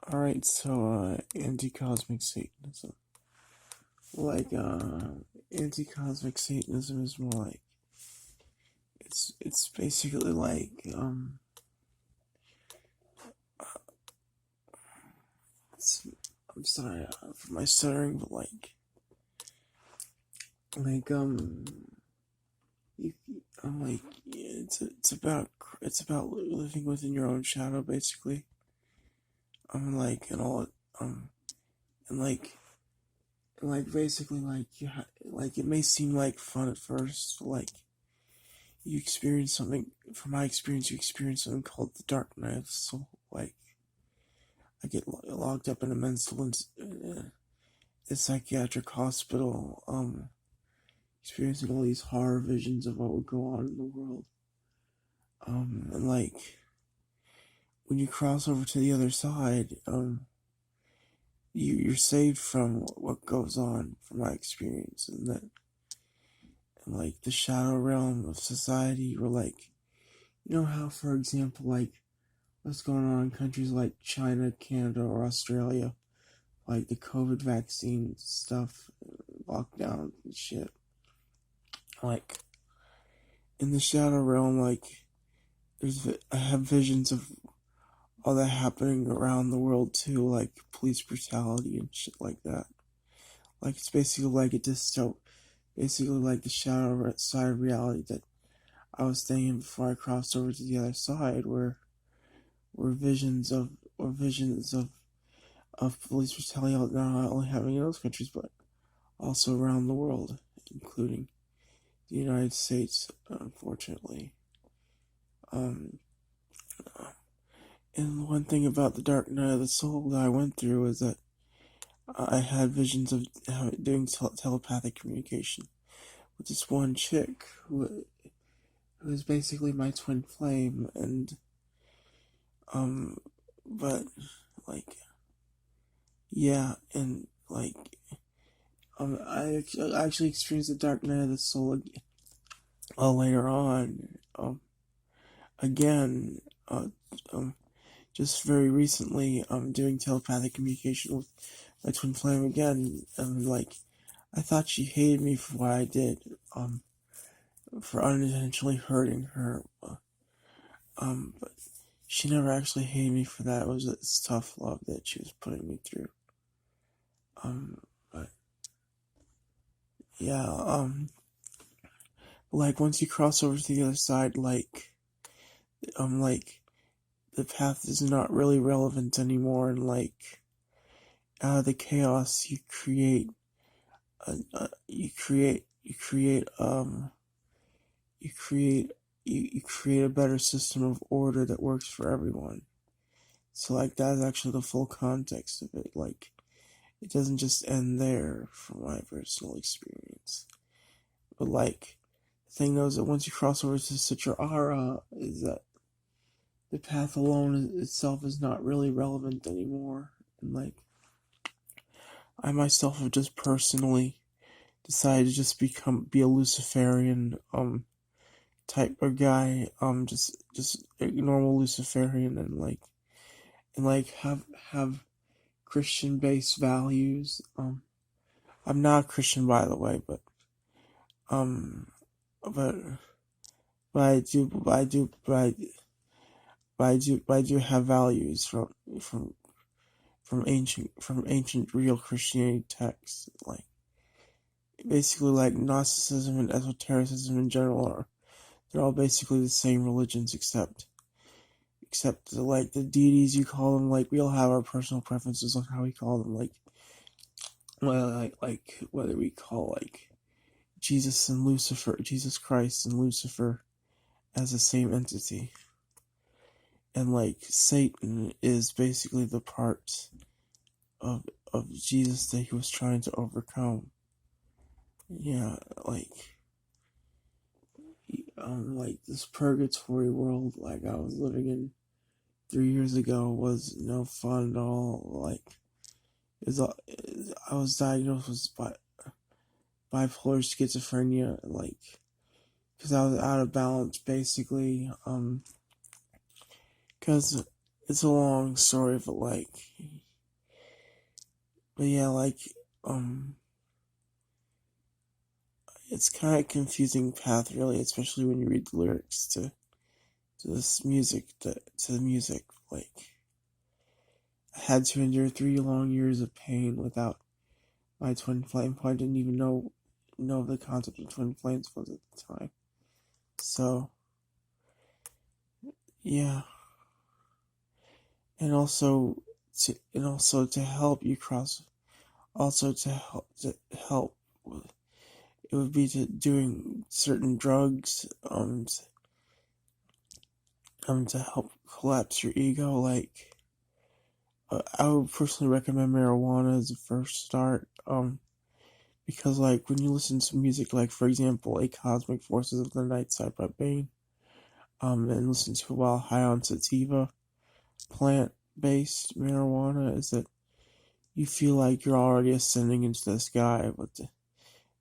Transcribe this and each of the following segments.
Alright, so, anti-cosmic Satanism. Like, anti-cosmic Satanism is more like, it's basically like, I'm sorry for my stuttering, but you, I'm like, yeah, it's about living within your own shadow, basically. And all, um, and basically, it may seem like fun at first, you experience something. From my experience, you experience something called the dark night of the soul. I get locked up in a a psychiatric hospital, experiencing all these horror visions of what would go on in the world. And when you cross over to the other side, you're saved from what goes on, from my experience, and the shadow realm of society, where you know how, for example, what's going on in countries like China, Canada, or Australia, like the COVID vaccine stuff, lockdown and shit. In the shadow realm, I have visions of all that happening around the world too, like police brutality and shit like that. It's basically like basically like the shadow side of reality that I was staying in before I crossed over to the other side, where visions of police brutality not only happening in those countries, but also around the world, including the United States, unfortunately. And one thing about the dark night of the soul that I went through is that I had visions of doing telepathic communication with this one chick who is basically my twin flame, and but yeah, and I actually experienced the dark night of the soul later on, again, just very recently, doing telepathic communication with my twin flame again, and I thought she hated me for what I did, for unintentionally hurting her, but she never actually hated me for that. It was this tough love that she was putting me through, but yeah, once you cross over to the other side, the path is not really relevant anymore, and out of the chaos you create you create a better system of order that works for everyone. So that's actually the full context of it. It doesn't just end there, from my personal experience. But the thing though is that once you cross over to such your aura, is that the path alone itself is not really relevant anymore. And I myself have just personally decided to just be a Luciferian type of guy, just a normal Luciferian, and have Christian based values. I'm not Christian, by the way, but but I do have values from ancient real Christianity texts, basically Gnosticism and esotericism in general they're all basically the same religions, except the deities you call them. We all have our personal preferences on how we call them, whether we call Jesus Christ and Lucifer as the same entity, and Satan is basically the part of Jesus that he was trying to overcome. Yeah, this purgatory world I was living in 3 years ago was no fun at all. I was diagnosed with bipolar schizophrenia, because I was out of balance, basically, because it's a long story, but But yeah, like, it's kind of confusing path, really, especially when you read the lyrics to this music, to the music. Like, I had to endure 3 long years of pain without my twin flame. I didn't even know the concept of twin flames was at the time. So, yeah, and also to help you cross, also to help. It would be to doing certain drugs, to help collapse your ego. Like, I would personally recommend marijuana as a first start. Because like when you listen to music, like for example, A Cosmic Forces of the Night Side by Bane, and listen to it while high on sativa, plant-based marijuana, is that you feel like you're already ascending into the sky.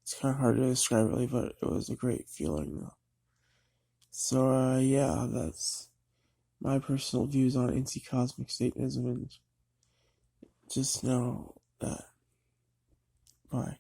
It's kind of hard to describe really, but it was a great feeling. So yeah, that's my personal views on anti-cosmic Satanism, and just know that. Bye.